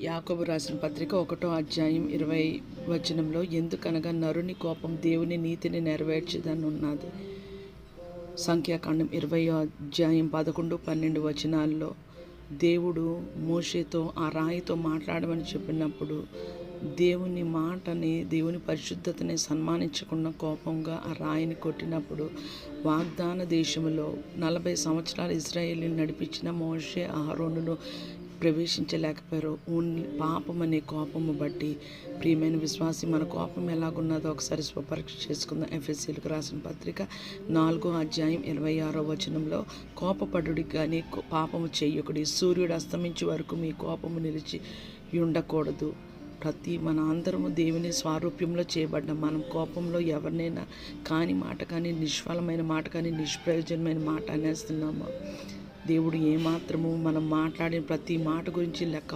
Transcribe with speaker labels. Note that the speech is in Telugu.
Speaker 1: యాకోబు రాసిన పత్రిక 1వ అధ్యాయం 20 వచనంలో, ఎందుకనగా నరుని కోపం దేవుని నీతిని నెరవేర్చదని ఉన్నది. సంఖ్యాకాండం 20వ అధ్యాయం 11, 12 వచనాల్లో దేవుడు మోషేతో ఆ రాయితో మాట్లాడమని చెప్పినప్పుడు దేవుని మాటని, దేవుని పరిశుద్ధతని సన్మానించకుండా కోపంగా ఆ రాయిని కొట్టినప్పుడు వాగ్దాన దేశంలో 40 సంవత్సరాలు ఇశ్రాయేలుని నడిపించిన మోషే అహరోనును ప్రవేశించలేకపోయారు. ఓన్లీ పాపం అనే కోపము బట్టి. ప్రియమైన విశ్వాసి, మన కోపం ఎలాగున్నదో ఒకసారి స్వపరీక్ష చేసుకుందాం. ఎఫెసీయులకు రాసిన పత్రిక 4వ అధ్యాయం 26వ వచనంలో, కోపపడుడి కానీ పాపము చెయ్యకుడి, సూర్యుడు అస్తమించే వరకు మీ కోపము నిలిచి ఉండకూడదు. మన అందరము దేవుని స్వారూప్యంలో చేయబడ్డాం. మనం కోపంలో ఎవరినైనా కాని మాట కానీ, నిష్ఫలమైన మాట కానీ, నిష్ప్రయోజనమైన మాట అనేస్తున్నాము. దేవుడు ఏమాత్రము మనం మాట్లాడిన ప్రతి మాట గురించి లెక్క